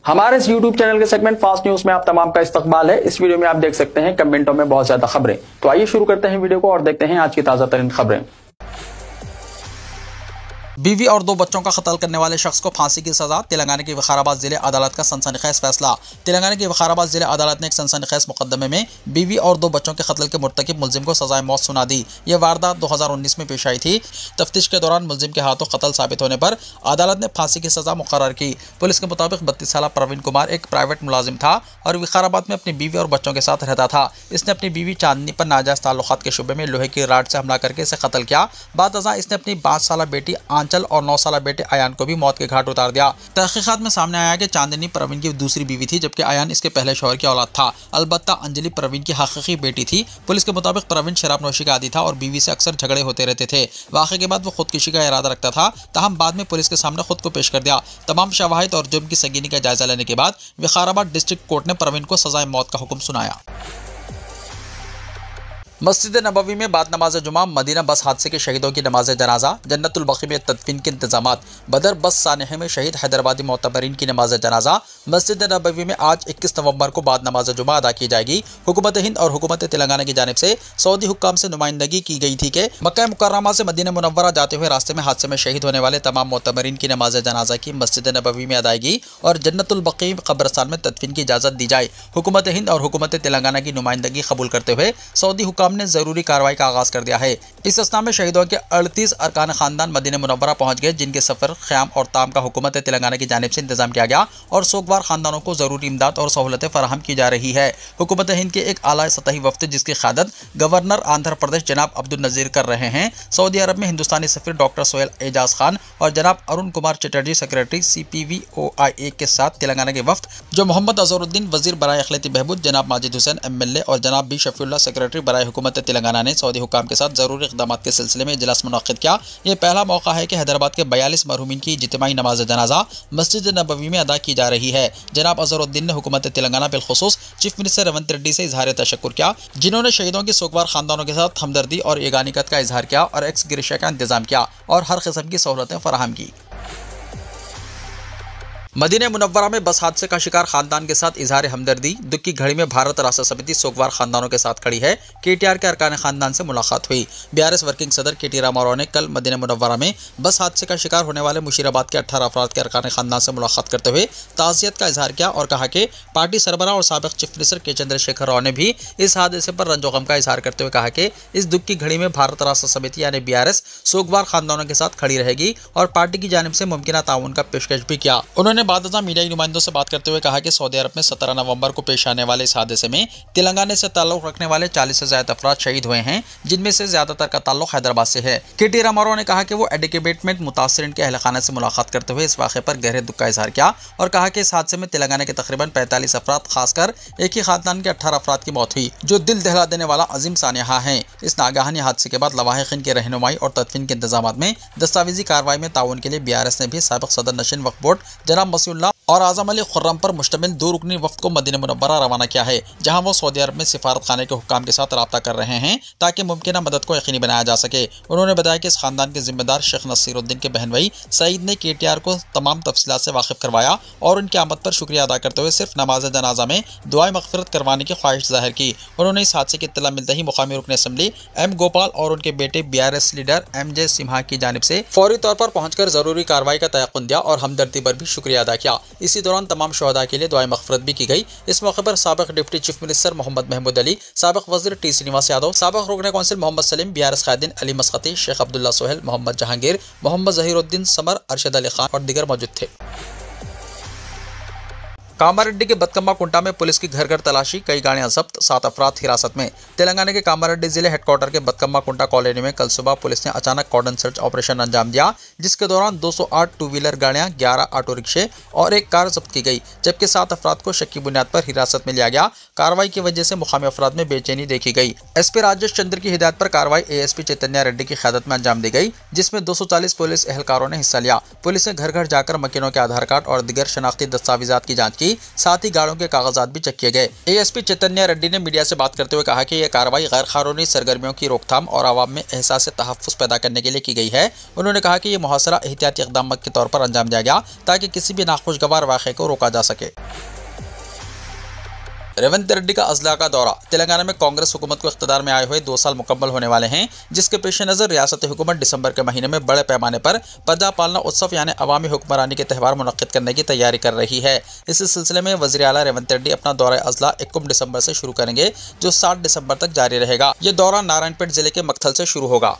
हमारे इस YouTube channel के सेगमेंट फास्ट न्यूज में आप तमाम का इस्तकबाल है। इस वीडियो में आप देख सकते हैं कमेंटों में बहुत ज्यादा खबरें। तो आइए शुरू करते हैं वीडियो को और देखते हैं आज की ताजा तरीन खबरें। बीवी और 2 बच्चों का कत्ल करने वाले शख्स को फांसी की सजा। तेलंगाना की विकाराबाद जिले अदालत का सनसनीखेज फैसला। तेलंगाना की विकाराबाद जिले अदालत ने एक सनसनीखेज मुकदमे में बीवी और 2 बच्चों के कत्ल के मुर्तकिब मुलजिम को सजाए मौत सुना दी। यह वारदात 2019 में पेश आई थी। तफ्तीश के दौरान मुलजिम के हाथों कत्ल साबित होने पर अदालत ने फांसी की सजा मुकर्रर की। पुलिस के मुताबिक 32 साल प्रवीण कुमार एक प्राइवेट मुलाजिम था और विकाराबाद में अपनी बीवी और बच्चों के साथ रहता था। इसने अपनी बीवी चांदनी पर नाजायज ताल्लुकात के शुबे में लोहे की राड से हमला करके इसे कत्ल किया। बाद अज़ां इसने अपनी 5 साल बेटी आंचल और 9 साल बेटे अयान को भी मौत के घाट उतार दिया। तहकीकात में सामने आया कि चांदनी प्रवीण की दूसरी बीवी थी, जबकि अयान इसके पहले शौहर की औलाद था। अलबत्ता अंजलि प्रवीण की हकीकी बेटी थी। पुलिस के मुताबिक प्रवीण शराब नोशी का आदी था और बीवी से अक्सर झगड़े होते रहते थे। वाक़े के बाद वो खुदकुशी का इरादा रखता था, तहम बाद में पुलिस के सामने खुद को पेश कर दिया। तमाम शवाहिद और जुर्म की संगीनी का जायजा लेने के बाद विकाराबाद डिस्ट्रिक्ट कोर्ट ने प्रवीण को सजाए मौत का हुक्म सुनाया। मस्जिद नबवी में बाद नमाज जुमा मदीना बस हादसे के शहीदों की नमाज जनाजा। जन्नतुल बकी में तदफीन के इंतजामात। बदर बस सानहे में शहीद हैदराबादी मोतबरीन की नमाज जनाजा। मस्जिद नबवी में आज 21 नवंबर को बाद नमाज जुमा अदा की जाएगी। हुकूमत हिंद और हुकूमत तेलंगाना की जानिब से सऊदी हुक्काम से नुमाइंदगी की गई थी कि मक्का मुकर्रमा से मदीना मुनव्वरा जाते हुए रास्ते में हादसे में शहीद होने वाले तमाम मोतबरीन की नमाज जनाजा की मस्जिद नबवी में अदायगी और जन्नतुल बकी कब्रस्तान में तदफीन की इजाज़त दी जाए। हुकूमत हिंद और हुकूमत तेलंगाना की नुमाइंदगी कबूल करते हुए सऊदी हुक्काम ने जरूरी कार्रवाई का आगाज कर दिया है। इस असना में शहीदों के 38 अरकान खानदान मदीना मुनव्वरा पहुंच गए, जिनके सफर ख्याम और ताम का हुकूमत तेलंगाना की जानिब से इंतजाम किया गया और सोगवार खानदानों को जरूरी इमदाद और सहूलतें फराहम की जा रही है। हुकूमत हिंद के एक आला सतही वफ्द, जिसकी क़यादत गवर्नर आंध्र प्रदेश जनाब अब्दुल नज़ीर कर रहे हैं, सऊदी अरब में हिंदुस्तानी सफीर डॉक्टर सोहेल एजाज खान और जनाब अरुण कुमार चटर्जी सेक्रेटरी CPVOIA के साथ तेलंगाना के वफ्द, जो मोहम्मद अजहरुद्दीन वजीर बराए अखिलती बहबूद, जनाब माजिद हुसैन MLA और जनाब B शफीउल्लाह सेक्रेटरी बराए हुकूमत तेलंगाना ने सऊदी हुक्काम के साथ जरूरी इक़दामात के सिलसिले में इजलास मुनक़्क़िद किया। यह पहला मौका है कि हैदराबाद के 42 मरहूमीन की इज्तिमाई नमाज जनाजा मस्जिद नबवी में अदा की जा रही है। जनाब अजहरुद्दीन ने हुकूमत तेलंगाना बिलखुसूस चीफ मिनिस्टर रेवंत रेड्डी से इजहार तशक्कुर किया, जिन्होंने शहीदों की सोगवार खानदानों के साथ हमदर्दी और यगानिकत का इजहार किया और एक्स गिरिशा का इंतजाम किया और हर किस्म की सहूलतें फराहम की। मदीना मुनव्वरा में बस हादसे का शिकार खानदान के साथ इजहार हमदर्दी। दुख की घड़ी में भारत राष्ट्र समिति सोगवार खानदानों के साथ खड़ी है। KTR के अरकान खानदान से मुलाकात हुई। BRS वर्किंग सदर KT रामाराव ने कल मदीना मुनव्वरा में बस हादसे का शिकार होने वाले मुशीराबाद के 18 अफराद के अरकान खानदान से मुलाकात करते हुए ताज़ियत का इजहार किया और कहा कि पार्टी सरबराह और साबिक़ चीफ मिनिस्टर के चंद्रशेखर राव ने भी इस हादसे पर रंजो गम का इजहार करते हुए कहा कि इस दुख की घड़ी में भारत राष्ट्र समिति यानी BRS सोगवार खानदानों के साथ खड़ी रहेगी और पार्टी की जानिब से मुमकिन ताउन का पेशकश भी किया। उन्होंने बाद मीडियाई नुमाइंदों से बात करते हुए कहा कि सऊदी अरब में 17 नवंबर को पेश आने वाले इस हादसे में तेलंगाना से ताल्लुक रखने वाले 40 से ज्यादा अफराद शहीद हुए हैं, जिनमें से ज्यादातर का ताल्लुक हैदराबाद से है। KT रामाराव ने कहा कि वो एडिकेटमेंट मुतासरीन के अहल खाना से मुलाकात करते हुए इस वाक़े पर गहरे दुख का इजहार किया और कहा कि इस हादसे में तेलंगाना के तकरीबन 45 अफराद, खासकर एक ही खानदान के 18 अफराद की मौत हुई, जो दिल दहला देने वाला अजीम सानिहा है। इस नागहानी हादसे के बाद लवाहिकीन की रहनुमाई और तदफीन के इंतजाम में दस्तावेजी कार्रवाई में ताउन के लिए BRS ने भी साबिक़ सदर नशीन वक्फ बोर्ड जनाब मसीउल्लाह और आज़म अली खुर्रम पर मुश्तमिल 2 रुकनी वफ्द को मदीना मुनव्वरा रवाना किया है, जहां वो सऊदी अरब में सिफारत खाने के हुक्काम के साथ रब्ता कर रहे हैं ताकि मुमकिन मदद को यकीनी बनाया जा सके। उन्होंने बताया कि इस खानदान के जिम्मेदार शेख नसीरुद्दीन के बहन भाई सईद ने KTR को तमाम तफसीलात से वाकिफ करवाया और उनकी आमद पर शुक्रिया अदा करते हुए सिर्फ नमाज जनाजा में दुआए मग़फ़िरत करवाने की ख्वाहिश जाहिर की। उन्होंने इस हादसे की इत्तला मिलते ही मुकामी रुकन असम्बली M गोपाल और उनके बेटे BRS लीडर MJ सिम्हा की जानिब से फौरी तौर पर पहुंचकर जरूरी कार्रवाई का तयक़्क़ुन दिया और हमदर्दी पर भी शुक्रिया अदा किया। इसी दौरान तमाम शहदा के लिए दुआए मग़फ़िरत भी की गई। इस मौके पर साबिक़ deputy chief minister Mohammed Mahmood Ali, साबिक़ वज़ीर T श्रीनिवास यादव, साबिक़ रुकन कौंसिल मोहम्मद सलीम, BRS क़ायदीन अली मस्कती, शेख अब्दुल्ला सोहेल, मोहम्मद जहांगीर, मोहम्मद ज़हीरुद्दीन समर, अरशद अली खान और दीगर मौजूद थे। कामारेड्डी के बदकम्मा कुंटा में पुलिस की घर घर तलाशी, कई गाड़ियां जब्त, 7 अफराद हिरासत में। तेलंगाना के कामारेड्डी जिले हेडक्वार्टर के बदकम्मा कुंटा कॉलोनी में कल सुबह पुलिस ने अचानक कॉर्डन सर्च ऑपरेशन अंजाम दिया, जिसके दौरान 208 टू व्हीलर गाड़ियां, 11 ऑटो रिक्शे और 1 कार जब्त की गई, जबकि 7 अफराद को शक की बुनियाद पर हिरासत में लिया गया। कार्रवाई की वजह से मुकामी अफराद में बेचैनी देखी गई। SP राजेश चंद्र की हिदायत पर कार्रवाई ASP चैतन्या रेड्डी की क़यादत में अंजाम दी गई, जिसमें 240 पुलिस एहलकारों ने हिस्सा लिया। पुलिस ने घर घर जाकर मकीनों के आधार कार्ड और दीगर शनाख्ती दस्तावेजात की जाँच की। की, साथ ही गाड़ियों के कागजात भी चेक किए गए। ASP चैतन्य रेड्डी ने मीडिया से बात करते हुए कहा कि यह कार्रवाई गैर कानूनी सरगर्मियों की रोकथाम और आवाम में एहसास तहफ़्फ़ुज़ पैदा करने के लिए की गई है। उन्होंने कहा कि यह मुहासरा एहतियाती इक़दाम के तौर पर अंजाम दिया गया ताकि किसी भी नाखुशगवार वाक़े को रोका जा सके। रेवंत रेड्डी का अजला का दौरा। तेलंगाना में कांग्रेस हुकूमत को इख्तियार में आए हुए 2 साल मुकम्मल होने वाले हैं, जिसके पेश नज़र रियासती हुकूमत दिसंबर के महीने में बड़े पैमाने पर प्रजा पालना उत्सव यानी अवामी हुक्मरानी के त्यौहार मुनक्किद करने की तैयारी कर रही है। इसी सिलसिले में वज़ीर आला रेवंत रेड्डी अपना दौरा अजला 21 दिसंबर से शुरू करेंगे, जो 7 दिसंबर तक जारी रहेगा। ये दौरा नारायणपेट जिले के मक्थल से शुरू होगा।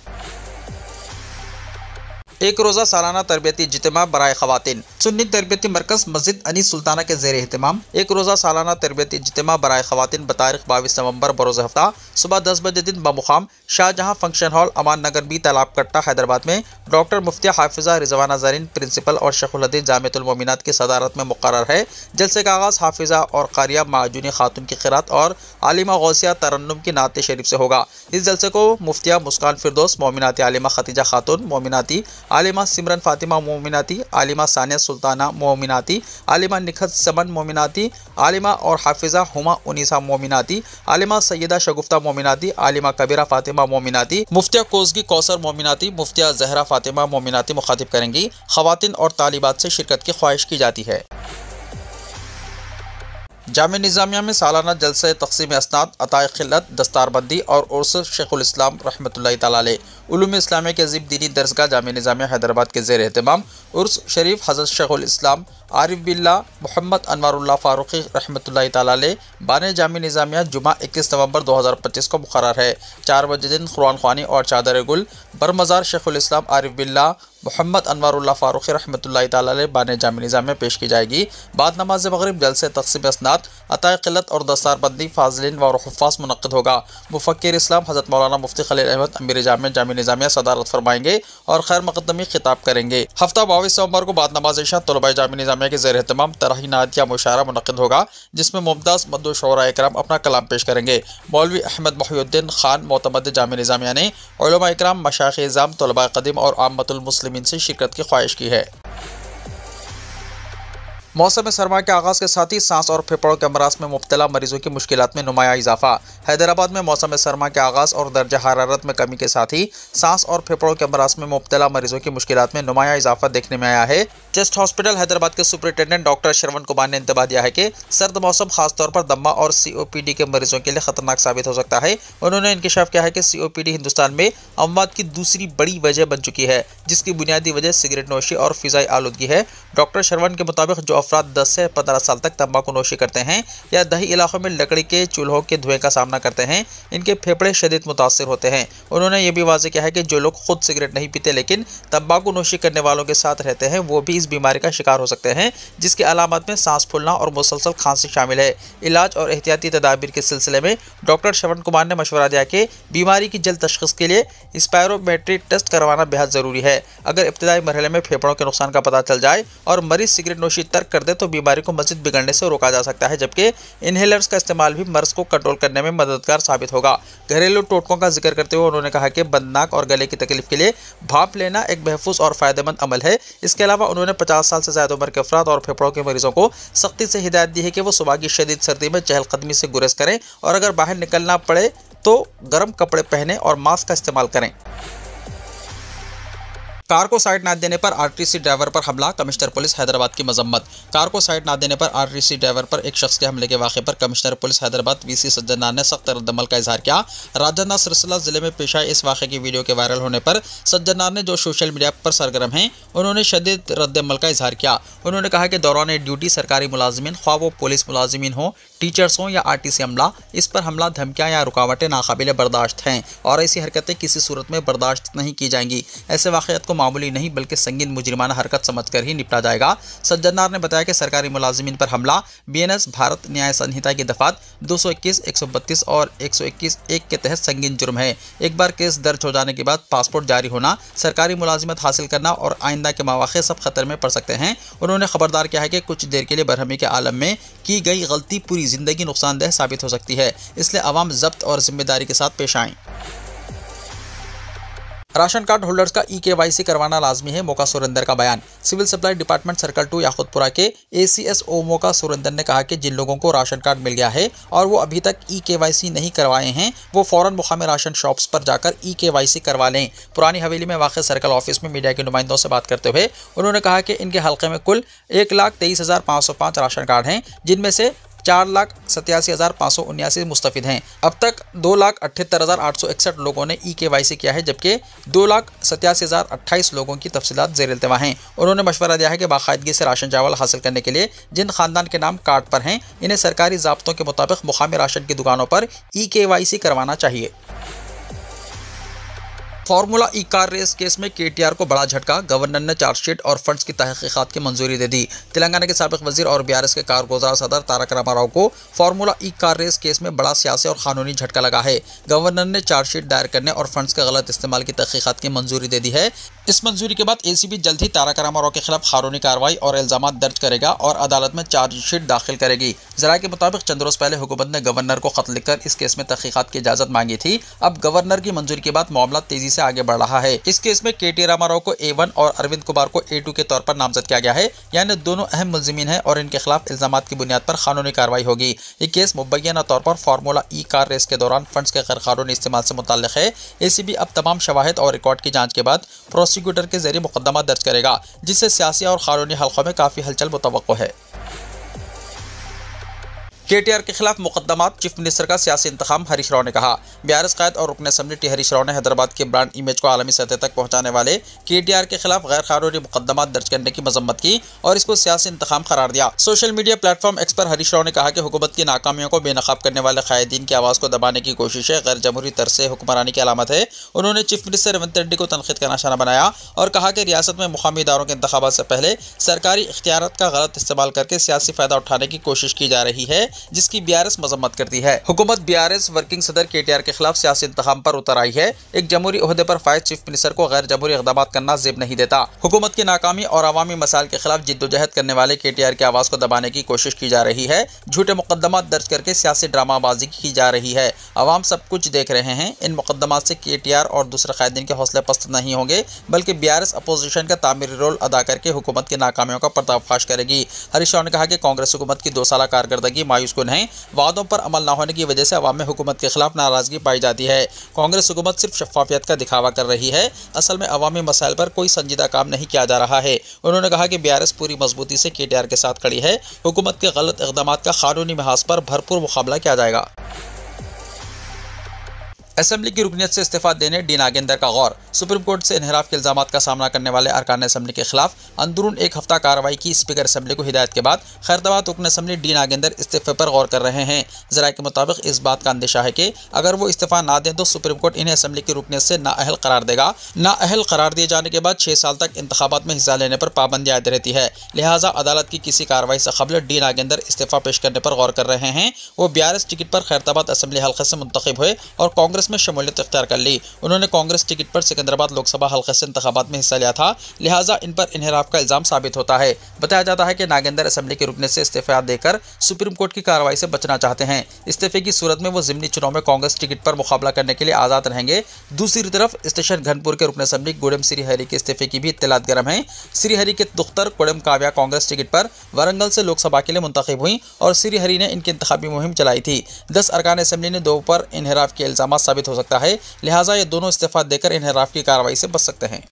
एक रोज़ा सालाना तरबियती इज्तिमा बराए ख़वातीन। सुन्नी तरबियती मरकज़ मस्जिद अनीस सुल्ताना के ज़ेर एहतमाम एक रोज़ा सालाना तरबियती इज्तिमा बराए ख़वातीन बतारीख 22 नवंबर बरोज़ हफ्ता सुबह 10 बजे दिन बमुक़ाम शाहजहाँ फंक्शन हॉल, अमान नगर बी, तालाब कट्टा, हैदराबाद में डॉक्टर मुफ्तिया हाफिज़ा रिजवाना ज़रीन प्रिंसिपल और शेखुल हदीस जामिअतुल मोमिनात की सदारत में मुक़र्रर है। जलसे का आगाज़ हाफिज़ा और कारिया माजूनी खातून की क़िरात और आलिमा गौसिया तरन्नुम की नात शरीफ से होगा। इस जलसे को मुफ्तिया मुस्कान फिरदौस मोमिनाती, आलिमा खतीजा खातून मोमिनाती, आलिमा सिमरन फातिमा मोमिनाती, आलिमा सानिया सुल्ताना मोमिनाती, आलिमा निखत समन मोमिनाती, आलिमा और हाफिज़ा हुमा उनीसा मोमिनाती, आलिमा सैयदा शगुफ्ता मोमिनाती, आलिमा कबीरा फातिमा मोमिनाती, मुफ्तिया कोसगी कौसर मोमिनाती, मुफ्तिया जहरा फातिमा मोमिनाती मुखातिब करेंगी। ख़वातीन और तालिबात से शिरकत की ख्वाहिश की जाती है। जामिया निज़ामिया में सालाना जलसे तक़सीम असनाद, अताए खिल्लत, दस्तारबंदी और उर्स शेखुल इस्लाम रहमतुल्लाहि तआला अलैह उलूम इस्लामिया के अजीब दीनी दरसगाह जामिया निज़ामिया हैदराबाद के ज़ेर एहतमाम उर्स शरीफ हज़रत शेखुल इस्लाम आरिफ बिल्ला मोहम्मद अनवारुल्लाह फ़ारूक़ी रहमतुल्लाहि तआला अलैह बाने जामिया निज़ामिया जुमा 21 नवंबर 2025 को मुक़र्रर है। 4 बजे दिन कुरान ख़वानी और चादर गुल बरमज़ार शेखुल इस्लाम आरिफ बिल्ला मोहम्मद अनवारुल्लाह फ़ारूक़ी रहमतुल्लाहि तआला अलैह बाने जामिया निज़ामिया में पेश की जाएगी। बाद नमाज मग़रिब जलसे तक़सीम असनाद, अताए क़िल्लत और दस्तारबंदी फ़ाज़िलीन व हुफ़्फ़ाज़ मुनक़्क़िद होगा। मुफ़क्किर इस्लाम हज़रत मौलाना मुफ्ती खलील अहमद अमीर जामिया निज़ामिया सदारत फरमाएंगे और खैर मक़दमी खिताब करेंगे। हफ्ता 22 नवंबर को बाद नमाज इशा तलबा जामिया निज़ामिया के ज़ेर एहतमाम तराही नातिया मुशायरा मुनक़्क़िद होगा, जिसमें मुमताज़ मद्दू शोरा इकराम अपना कलाम पेश करेंगे। मौलवी अहमद मोहिउद्दीन खान मोतमद जामिया निज़ामिया ने उलमा इकराम, मशाइख़ इज़ाम, तलबा क़दीम और आम्मतुल मुस्लिमीन से शिरकत की ख्वाहिश की है। मौसम सरमा के आगाज़ के साथ ही सांस और फेफड़ों के अमराज में मुब्तला मरीजों की मुश्किलात में नुमाया इजाफा। हैदराबाद में मौसम सरमा के आगाज़ और दर्जा हरारत में कमी के साथ ही सांस और फेफड़ों के अमराज में मुब्तला मरीजों की मुश्किलात में नुमाया इजाफा देखने में आया है। चेस्ट हॉस्पिटल हैदराबाद के सुपरिटेंडेंट डॉक्टर श्रवण कुमार ने इंतबाह दिया है कि सर्द मौसम खासतौर पर दम्मा और COPD के मरीजों के लिए खतरनाक साबित हो सकता है। उन्होंने इंकशाफ किया है कि COPD हिंदुस्तान में अमवात की दूसरी बड़ी वजह बन चुकी है, जिसकी बुनियादी वजह सिगरेट नोशी और फ़िज़ाई आलूदगी है। डॉक्टर श्रवण के मुताबिक जो अफराद 10 से 15 साल तक तंबाकू नोशी करते हैं या दही इलाकों में लकड़ी के चूल्हों के धुएं का सामना करते हैं, इनके फेफड़े शदीद मुतासिर होते हैं। उन्होंने ये भी वाज़ेह किया है कि जो लोग खुद सिगरेट नहीं पीते लेकिन तंबाकू नोशी करने वालों के साथ रहते हैं, वो भी इस बीमारी का शिकार हो सकते हैं, जिसकी अलामत में सांस फूलना और मुसलसल खांसी शामिल है। इलाज और एहतियाती तदाबीर के सिलसिले में डॉक्टर श्रवण कुमार ने मशवरा दिया कि बीमारी की जल्द तशख़ीस के लिए स्पायरोमेट्री टेस्ट करवाना बेहद ज़रूरी है। अगर इब्तदाई मरहले में फेफड़ों के नुकसान का पता चल जाए और मरीज सिगरेट नोशी तर्क कर दे तो बीमारी को मज़ीद बिगड़ने से रोका जा सकता है, जबकि इनहेलर्स का इस्तेमाल भी मर्ज को कंट्रोल करने में मददगार साबित होगा। घरेलू टोटकों का जिक्र करते हुए उन्होंने कहा कि बंद नाक और गले की तकलीफ के लिए भाप लेना एक महफूज और फ़ायदेमंद अमल है। इसके अलावा उन्होंने 50 साल से ज़्यादा उम्र के अफराद और फेफड़ों के मरीजों को सख्ती से हिदायत दी है कि वो सुबह की शदीद सर्दी में चहलकदमी से गुरेज करें और अगर बाहर निकलना पड़े तो गर्म कपड़े पहने और मास्क का इस्तेमाल करें। कार को साइड न देने पर RTC ड्राइवर पर हमला, कमिश्नर पुलिस हैदराबाद की मजम्मत। कार को साइड न देने पर RTC ड्राइवर पर एक शख्स के हमले के वाक़े पर commissioner police Hyderabad VC Sajjanar ने सख्त रद्दमल का इजहार किया। राजन्ना सिलसिला जिले में पेश आए इस वाक़े की वीडियो के वायरल होने पर सज्जनार ने, जो सोशल मीडिया पर सरगर्म हैं, उन्होंने शदीद रद्दमल का इजहार किया। उन्होंने कहा कि दौरान ड्यूटी सरकारी मुलाजिमीन, ख्वाह वो पुलिस मुलाजिमीन हो, टीचर्स हों या RTC अमला, इस पर हमला, धमकियाँ या रुकावटें नाकाबिले बर्दाश्त हैं और ऐसी हरकतें किसी सूरत में बर्दाश्त नहीं की जाएंगी। ऐसे वाक़यात को मामूली नहीं बल्कि संगीन मुजरिमाना हरकत समझकर ही निपटा जाएगा। सज्जनार ने बताया कि सरकारी मुलाजिमीन पर हमला BNS भारत न्याय संहिता की दफात 221, 132 और 121(1) के तहत संगीन जुर्म है। एक बार केस दर्ज हो जाने के बाद पासपोर्ट जारी होना, सरकारी मुलाजिमत हासिल करना और आइंदा के मौक़े सब खतरे में पड़ सकते हैं। उन्होंने खबरदार किया है कि कुछ देर के लिए बरहमी के आलम में की गई गलती पूरी ज़िंदगी नुकसानदेह साबित हो सकती है, इसलिए अवाम ज़ब्त और जिम्मेदारी के साथ पेश आएँ। राशन कार्ड होल्डर्स का EKYC करवाना लाजमी है, मौका सुरेंद्र का बयान। Civil supply department circle 2 Yakutpura के ACS मौका सुरेंद्र ने कहा कि जिन लोगों को राशन कार्ड मिल गया है और वो अभी तक EKYC नहीं करवाए हैं, वो फौरन मुकामी राशन शॉप्स पर जाकर EKYC करवा लें। पुरानी हवेली में वाक़ सर्कल ऑफिस में मीडिया के नुमाइंदों से बात करते हुए उन्होंने कहा कि इनके हल्के में कुल 1,23,505 राशन कार्ड हैं, जिनमें से 4,87,579 मुस्तफिद हैं। अब तक 2,78,861 लोगों ने EKYC किया है, जबकि 2,87,028 लोगों की तफसीलात ज़ेर इल्तिमा हैं। उन्होंने मशवरा दिया है कि बाकायदगी से राशन चावल हासिल करने के लिए जिन खानदान के नाम कार्ड पर हैं, इन्हें सरकारी ज़ाब्तों के मुताबिक मुकामी राशन की दुकानों पर EKYC करवाना चाहिए। फार्मूला ई कार रेस केस में KTR को बड़ा झटका, गवर्नर ने चार्जशीट और फंड्स की तहकीकात की मंजूरी दे दी। तेलंगाना के साबिक वजीर और BRS के कारगुजार सदर तारक रामाराव को फार्मूला ई कार रेस केस में बड़ा सियासी और कानूनी झटका लगा है। गवर्नर ने चार्जशीट दायर करने और फंड्स के गलत इस्तेमाल की तहकीकात की मंजूरी दे दी है। इस मंजूरी के बाद ACB जल्द ही तारक रामाराव के खिलाफ कानूनी कार्रवाई और इल्जाम दर्ज करेगा और अदालत में चार्जशीट दाखिल करेगी। जराये के मुताबिक चंद रोज पहले हुकूमत ने गवर्नर को खत लिखकर इस केस में तहकीकात की इजाजत मांगी थी। अब गवर्नर की मंजूरी के बाद मामला तेजी से आगे बढ़ रहा है। इस केस में KT रामाराव को A1 और अरविंद कुमार को A2 के तौर पर नामजद किया गया है, यानी दोनों अहम मुल्जिमीन हैं और इनके खिलाफ इल्जामात की बुनियाद पर कानूनी कार्रवाई होगी। ये केस मुबैना तौर पर फार्मूला ई कार रेस के दौरान फंड्स के गैर कानूनी इस्तेमाल से मुताल्लिक है। ACB अब तमाम शवाहिद और रिकॉर्ड की जांच के बाद प्रोसिक्यूटर के जरिए मुकदमा दर्ज करेगा, जिससे सियासी और कानूनी हलकों में काफी हलचल मुतवक्को है। KTR के खिलाफ मुकदमा, चीफ मिनिस्टर का सियासी इंतखाम, हरीश राव ने कहा। BRS कायद और रुकन असेंबली टी हरीश राव ने हैदराबाद के ब्रांड इमेज को आलमी सतह तक पहुंचाने वाले KTR के खिलाफ गैर कानूनी मुकदमा दर्ज करने की मजम्मत की और इसको सियासी इंतखाम करार दिया। सोशल मीडिया प्लेटफॉर्म X पर हरीश राव ने कहा कि हुकूमत की नाकामियों को बेनकाब करने वाले कायदीन की आवाज़ को दबाने की कोशिशें गैर जमहूरी तरह से हुक्मरानी की अलामत है। उन्होंने चीफ मिनिस्टर रेवंत रेड्डी को तनकीद का निशाना बनाया और कहा कि रियासत में मुकामी इदारों के इंतखाबात से पहले सरकारी इख्तियारात का गलत इस्तेमाल करके सियासी फायदा उठाने की कोशिश की जा रही है, जिसकी BRS मजम्मत करती है। हुकूमत BRS वर्किंग सदर KTR के खिलाफ सियासी इंतखाम पर उतर आई है। एक जमहूरी ओहदे पर फायज चीफ मिनिस्टर को गैर जमहूरी इक़दाम करना जेब नहीं देता। हुकूमत की नाकामी और अवामी मसाइल के खिलाफ जिद्दोजहद करने वाले KTR की आवाज़ को दबाने की कोशिश की जा रही है। झूठे मुकदमा दर्ज करके सियासी ड्रामाबाजी की जा रही है। अवाम सब कुछ देख रहे हैं। इन मुकदमात से KTR और दूसरे कायदीन के हौसले पस्त नहीं होंगे, बल्कि BRS अपोजिशन का तामीरी रोल अदा करके हुकूमत की नाकामियों का पर्दाफाश करेगी। हरीश राव ने कहा कि कांग्रेस हुकूमत की 2 साल कारकर्दगी मायूस कुन है। वादों पर अमल न होने की वजह से अवाम में हुकूमत के खिलाफ नाराजगी पाई जाती है। कांग्रेस हुकूमत सिर्फ शफाफियत का दिखावा कर रही है, असल में अवामी मसाइल पर कोई संजीदा काम नहीं किया जा रहा है। उन्होंने कहा कि BRS पूरी मजबूती से KTR के साथ खड़ी है। हुकूमत के गलत इक़दामात का कानूनी मिहाज पर भरपूर मुकाबला किया जाएगा। असेंबली की रुकनियत से इस्तीफा देने डी नागेंद्र का गौर। सुप्रीम कोर्ट से इन्हिराफ के इल्जामात का सामना करने वाले अरकान असेंबली के खिलाफ अंदरून 1 हफ्ता कार्रवाई की स्पीकर असेंबली को हिदायत के बाद खैरताबाद रुकन असेंबली डी नागेंद्र इस्तीफे पर गौर कर रहे हैं। जराये के मुताबिक इस बात का अंदेशा है कि अगर वो इस्तीफा ना दें तो सुप्रीम कोर्ट इन्हें असेंबली की रुकनियत से नाअहल करार देगा। नाअहल करार दिए जाने के बाद 6 साल तक इंतखाबात में हिस्सा लेने पर पाबंदी आयद रहती है। लिहाजा अदालत की किसी कार्रवाई से कबल डी नागेंद्र इस्तीफा पेश करने पर गौर कर रहे हैं। वो BRS टिकट पर खैरताबाद असेंबली हल्के से मुंतखब हुए और कांग्रेस में शमूलियत इख्तियार कर ली। उन्होंने कांग्रेस टिकट पर सिकंदराबाद लोकसभा हल्के से इंतखाबात में हिस्सा लिया था, लिहाजा इन पर इन्हिराफ का इल्जाम साबित होता है। बताया जाता है कि नागेंद्र असेंबली के रुकने से इस्तीफा देकर सुप्रीम कोर्ट की कार्रवाई से बचना चाहते हैं। इस्तीफे की सूरत में वो ज़िमनी चुनाव में कांग्रेस टिकट पर मुकाबला करने के लिए आज़ाद रहेंगे। दूसरी तरफ स्टेशन घनपुर के रुकन असेंबली गुडेम श्रीहरि के इस्तीफे की भी इत्तलात गर्म है। श्रीहरि के दुख्तर गुडेम काव्या कांग्रेस टिकट पर वरंगल से लोकसभा के लिए मुंतखब हुई और श्रीहरि ने इनकी इंतखाबी मुहिम चलाई थी। 10 अरकान असेंबली ने 2 पर इन्हिराफ के इल्जाम साबित हो सकता है, लिहाजा ये दोनों इस्तीफा देकर इन्हिराफ की कार्रवाई से बच सकते हैं।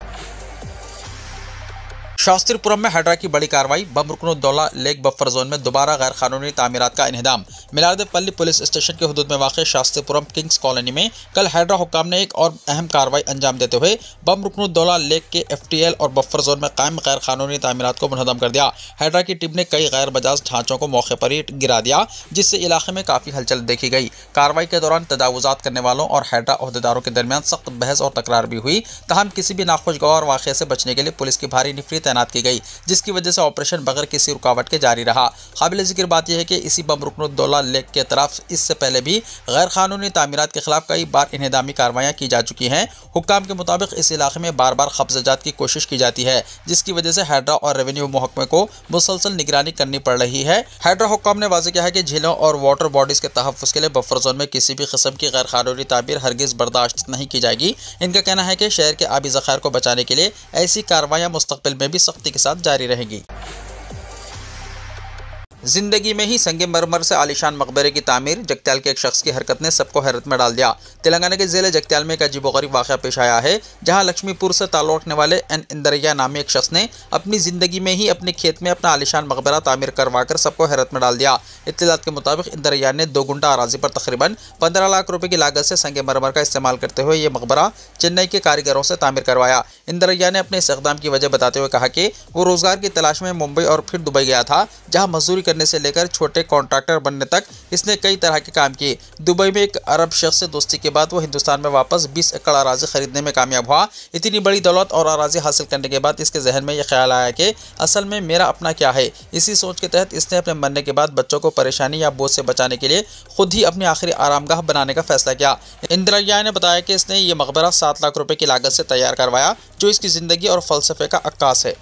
शास्त्रीपुरम में हाइड्रा की बड़ी कार्रवाई। बम रुकनुद्दौला लेक बफर जोन में दोबारा गैर कानूनी तामीरात का इन्हिदाम। मिलारदेपल्ली पुलिस स्टेशन के हुदूद में वाक़ शास्त्रीपुरम किंग्स कॉलोनी में कल हाइड्रा हुक्काम ने एक और अहम कार्रवाई अंजाम देते हुए बम रुकनुद्दौला लेक के FTL और बफर जोन में कायम गैर कानूनी तामीरात को मुनहदम कर दिया। हाइड्रा की टीम ने कई गैर बजाज ढांचों को मौके पर ही गिरा दिया, जिससे इलाके में काफ़ी हलचल देखी गई। कार्रवाई के दौरान तजावुजात करने वालों और हाइड्रा अहदेदारों के दरमियान सख्त बहस और तकरार भी हुई। तहम किसी भी नाखुशगवार वाक़े से बचने के लिए पुलिस की भारी निफरी तैनात की गई, जिसकी वजह से ऑपरेशन बगैर किसी रुकावट के जारी रहा। काबिल जिक्र बात यह है कि इसी बम रुकनुद्दौला लेक के तरफ इससे पहले भी गैर कानूनी तामीरात के खिलाफ कई बार इन्हेदामी कार्रवाइयाँ की जा चुकी हैं। हुक्काम के मुताबिक इस इलाके में बार बार कब्जात की कोशिश की जाती है, जिसकी वजह से हैड्रा और रेवेन्यू महकमे को मुसलसल निगरानी करनी पड़ रही है। हैड्रा हुक्काम ने वाज़ेह किया है कि झीलों और वाटर बॉडीज के तहफ़्फ़ुज़ के लिए बफर जोन में किसी भी किस्म की गैर कानूनी तामीर हरगिज़ बर्दाश्त नहीं की जाएगी। इनका कहना है कि शहर के आबी ज़खायर को बचाने के लिए ऐसी कार्रवाइयाँ मुस्तक़बिल में भी सख्ती के साथ जारी रहेंगी। जिंदगी में ही संगमरमर से आलीशान मकबरे की तामीर, जगत्याल के एक शख्स की हरकत ने सबको हैरत में डाल दिया। तेलंगाना के ज़िले जगत्याल में एक अजीबोगरीब वाक़या पेश आया है, जहां लक्ष्मीपुर से ताल्लुक़ रखने वाले एन इंदरैया नामी एक शख्स ने अपनी ज़िंदगी में ही अपने खेत में अपना आलीशान मकबरा तामीर करवाकर सबको हैरत में डाल दिया। इत्तलात के मुताबिक इंदरैया ने 2 गुंटा अराजी पर तकरीबन 15 लाख रुपये की लागत से संगमरमर का इस्तेमाल करते हुए ये मकबरा चेन्नई के कारीगरों से तामीर करवाया। इंदरैया ने अपने इस इक़दाम की वजह बताते हुए कहा कि वो रोज़गार की तलाश में मुंबई और फिर दुबई गया था, जहाँ मजदूरी करने से लेकर छोटे कॉन्ट्रैक्टर बनने तक इसने कई तरह के काम किए। दुबई में एक अरब शख्स से दोस्ती के बाद वो हिंदुस्तान में वापस 20 एकड़ अराजी खरीदने में कामयाब हुआ। इतनी बड़ी दौलत और अराजी हासिल करने के बाद इसके जहन में यह ख्याल आया कि असल में मेरा अपना क्या है। इसी सोच के तहत इसने अपने मरने के बाद बच्चों को परेशानी या बोझ से बचाने के लिए खुद ही अपनी आखिरी आरामगाह बनाने का फैसला किया। इंदरैया ने बताया कि इसने ये मकबरा 7 लाख रुपए की लागत से तैयार करवाया, जो इसकी ज़िंदगी और फ़लसफ़े का अक्कास है।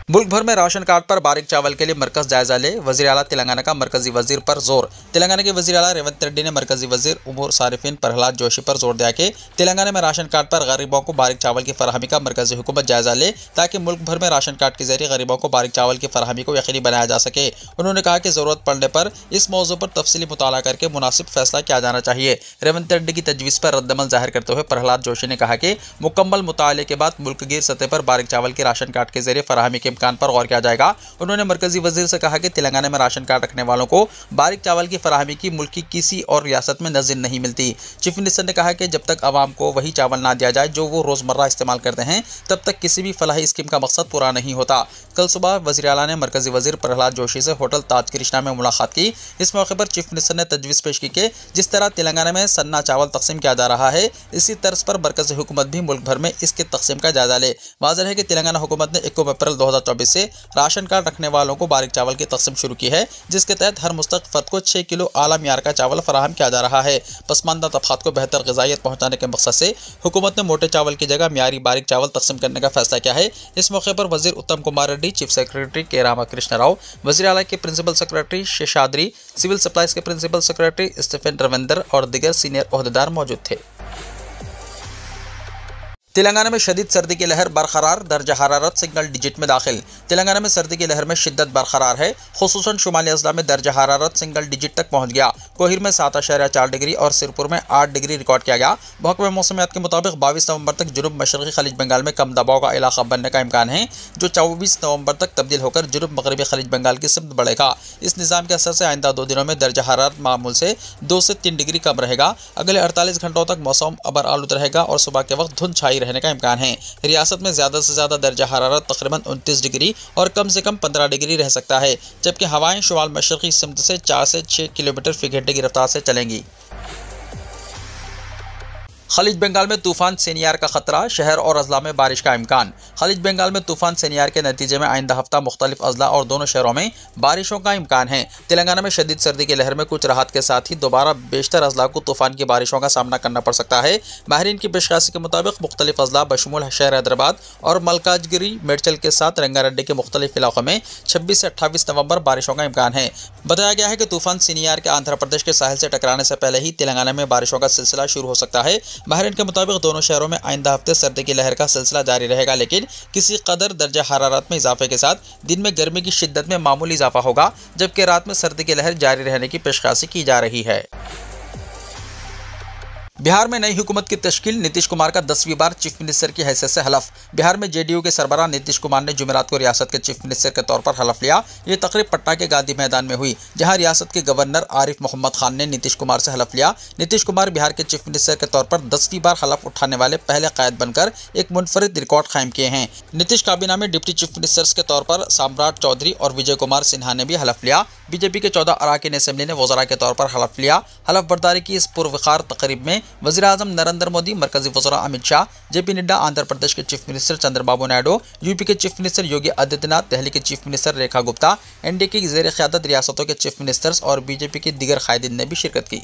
मुल्क भर में राशन कार्ड पर बारीक चावल के लिए मरकज़ जायजा ले, वज़ीर आला तेलंगाना का मरकजी वजीर पर जोर। तेलंगाना के वज़ीर आला रेवंत रेड्डी ने मरकजी वजीर उमूर सारिफिन प्रहलाद जोशी पर जोर दिया कि तेलंगाना में राशन कार्ड पर गरीबों को बारीक चावल की फराहमी का मरकजी हुकूमत जायजा ले, ताकि मुल्क भर में राशन कार्ड के जरिए गरीबों को बारीक चावल की फराहमी को यकीनी बनाया जा सके। उन्होंने कहा कि ज़रूरत पड़ने पर इस मौजू पर तफसीली मुताला करके मुनासिब फैसला किया जाना चाहिए। रेवंत रेड्डी की तजवीज़ पर रद्दमल जाहिर करते हुए प्रहलाद जोशी ने कहा कि मुकम्मल मुताले के बाद मुल्क गिर सतह पर बारीक चावल की राशन कार्ड के जरिए फराहमी के इम्कान पर गौर किया जाएगा। उन्होंने मरकजी वजीर से कहा कि तेलंगाना में राशन कार्ड रखने वालों को बारीक चावल की फराहमी की मुल्क की किसी और रियासत में नज़ीर नहीं मिलती। चीफ मिनिस्टर ने कहा कि जब तक आवाम को वही चावल ना दिया जाए जो वो रोज़मर्रा इस्तेमाल करते हैं, तब तक किसी भी फलाही स्कीम का मकसद पूरा नहीं होता। कल सुबह वज़ीर आला ने मरकजी वजीर प्रहलाद जोशी से होटल ताज कृष्णा में मुलाकात की। इस मौके पर चीफ मिनिस्टर ने तजवीज़ पेश की कि जिस तरह तेलंगाना में सन्ना चावल तकसीम किया जा रहा है, इसी तर्ज पर मरकजी हुकूमत भी मुल्क भर में इसके तकसीम का जायजा ले। वाज़ेह है कि तेलंगाना हुकूमत ने 1 अप्रैल 2024 से राशन कार्ड रखने वालों को बारीक चावल की तकसीम शुरू की है, जिसके तहत हर मुस्तक फर्द को 6 किलो आला मियार का चावल फराहम किया जा रहा है। पसमानदा तबकात को बेहतर ग़िज़ाइयत पहुँचाने के मकसद से हुकूमत ने मोटे चावल की जगह मियारी बारीक चावल तकसीम करने का फैसला किया है। इस मौके पर वजीर उत्तम कुमार रेड्डी, चीफ सेक्रेटरी के रामाकृष्ण राव, वज़ीर आला के principal secretary Seshadri, civil supplies के प्रिंसिपल सेक्रेटरी स्टीफन रविंदर और दीगर सीनियर ओहदेदार मौजूद थे। तेलंगाना में शदीद सर्दी की लहर बरकरार, दर्जा हरारत सिंगल डिजिट में दाखिल। तेलंगाना में सर्दी की लहर में शिद्दत बरकरार है, खुसूसन शुमाली अजला में दर्जा हरारत सिंगल डिजिट तक पहुंच गया। कोहिर में 7.4 डिग्री और सिरपुर में 8 डिग्री रिकॉर्ड किया गया। महकमे मौसमियात के मुताबिक 22 नवंबर तक जुनूब मशरक़ी खलीज बंगाल में कम दबाव का इलाका बनने का इम्कान है, जो 24 नवंबर तक तब्दील होकर जुनूब मगरबी खलीज बंगाल की सिमत बढ़ेगा। इस निज़ाम के असर से आइंदा 2 दिनों में दर्जा हरारत मामूल से 2 से 3 डिग्री कम रहेगा। अगले 48 घंटों तक मौसम अबर आलूद रहेगा और सुबह के वक्त धुंध छाई रहने का इम्कान है। रियासत में ज़्यादा से ज़्यादा दर्जा हरारत तकरीबन 29 डिग्री और कम से कम 15 डिग्री रह सकता है, जबकि हवाएं शुमाल मशरक़ी सिमत से 4 से 6 किलोमीटर फी घंटे की रफ्तार से चलेंगी। खलीज बंगाल में तूफान सेनियार का खतरा, शहर और अजला में बारिश का इम्कान। खलीज बंगाल में तूफान सेनियार के नतीजे में आइंदा हफ्ता मुख्तलिफ अजला और दोनों शहरों में बारिशों का इम्कान है। तेलंगाना में शदीद सर्दी की लहर में कुछ राहत के साथ ही दोबारा बेशतर अजला को तूफान की बारिशों का सामना करना पड़ सकता है। माहिरीन की पेशकश के मुताबिक मुख्तलिफ अजला बशमूल शहर हैदराबाद और मलकाजगिरी मेडचल के साथ रंगारेड्डी के मुख्तलिफ इलाकों में 26 से 28 नवंबर बारिशों का इम्कान है। बताया गया है कि तूफान सेनियार के आंध्र प्रदेश के साहिल से टकराने से पहले ही तेलंगाना में बारिशों का सिलसिला शुरू हो सकता है। माहिरीन के मुताबिक दोनों शहरों में आइंदा हफ्ते सर्दी की लहर का सिलसिला जारी रहेगा, लेकिन किसी कदर दर्जा हरारत में इजाफे के साथ दिन में गर्मी की शिद्दत में मामूली इजाफा होगा, जबकि रात में सर्दी की लहर जारी रहने की पेशकश की जा रही है। बिहार में नई हुकूमत की तश्कील, नीतीश कुमार का 10वीं बार चीफ मिनिस्टर की हैसियत से हलफ। बिहार में जेडीयू के सरबराह नीतीश कुमार ने जुमेरात को रियासत के चीफ मिनिस्टर के तौर पर हलफ लिया। ये तकरीब पटना के गांधी मैदान में हुई, जहां रियासत के गवर्नर आरिफ मोहम्मद खान ने नीतीश कुमार से हलफ लिया। नीतीश कुमार बिहार के चीफ मिनिस्टर के तौर पर 10वीं बार हलफ उठाने वाले पहले कायद बनकर एक मुनफरिद रिकॉर्ड कायम किए हैं। नीतीश काबीना में डिप्टी चीफ मिनिस्टर्स के तौर पर सम्राट चौधरी और विजय कुमार सिन्हा ने भी हलफ लिया। बीजेपी के 14 अरकान असेंबली ने वज़रा के तौर पर हलफ लिया। हलफ बर्दारी की इस पुरवकार तकरीब में वज़ीर-ए-आज़म नरेंद्र मोदी, मरकजी वज़ीर अमित शाह, जेपी नड्डा, आंध्र प्रदेश के chief minister Chandrababu Naidu, UP के चीफ मिनिस्टर योगी आदित्यनाथ, दिल्ली के chief minister Rekha Gupta, NDA की ज़ेर क़यादत रियासतों के चीफ मिनिस्टर्स और बीजेपी के दीगर कायदीन ने भी शिरकत की।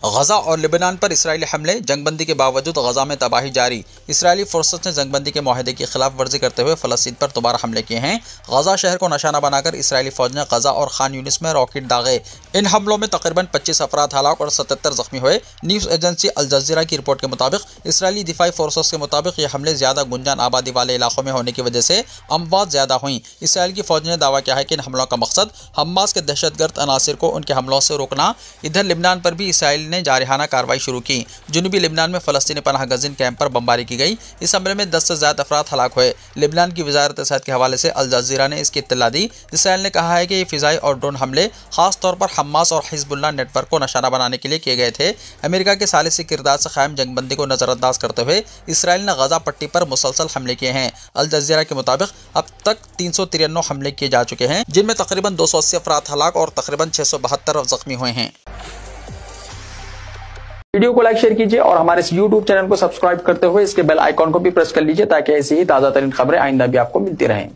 गजा और लेबनान पर इसराइली हमले, जंगबंदी के बावजूद गजा में तबाही जारी। इसराइली फोर्सेस ने जंगबंदी के माहदे की खिलाफ वर्जी करते हुए फ़लस्तीन पर दोबारा हमले किए हैं। गजा शहर को निशाना बनाकर इसराइली फौज ने गजा और खान यूनिस में रॉकेट दागे। इन हमलों में तकरीबन 25 अफराद हलाक और 77 जख्मी हुए। न्यूज़ एजेंसी अल जज़ीरा की रिपोर्ट के मुताबिक इसराइली दिफाई फोर्सेस के मुताबिक ये हमले ज़्यादा गुंजान आबादी वाले इलाकों में होने की वजह से अमवात ज़्यादा हुई। इसराइल की फौज ने दावा किया है कि इन हमलों का मकसद हमास के दहशतगर्द अनासिर को उनके हमलों से रोकना। इधर लेबनान पर भी इसराइल ने जारहाना कार्रवाई शुरू की। जुनूबी लेबनान में फ़लस्तीनी पनाह गज़ीन कैंप पर बमबारी की गई। इस हमले में 10 से ज़्यादा अफराद हलाक हुए। लेबनान की वज़ारत सेहत के हवाले से अल जज़ीरा ने इसकी इत्तला दी। इसराइल ने कहा है कि ये फ़िज़ाई और ड्रोन हमले खास तौर पर हमास और हिज़्बुल्लाह नेटवर्क को निशाना बनाने के लिए किए गए थे। अमेरिका के सालिसी किरदार से कायम जंगबंदी को नज़रअंदाज करते हुए इसराइल ने गजा पट्टी पर मुसलसल हमले किए हैं। अल जज़ीरा के मुताबिक अब तक 393 हमले किए जा चुके हैं, जिनमें तकरीबन 280 अफराद हलाक और तकरीबन 672 जख्मी हुए हैं। वीडियो को लाइक शेयर कीजिए और हमारे इस YouTube चैनल को सब्सक्राइब करते हुए इसके बेल आइकॉन को भी प्रेस कर लीजिए ताकि ऐसी ही ताज़ा तरीन खबरें आइंदा भी आपको मिलती रहें।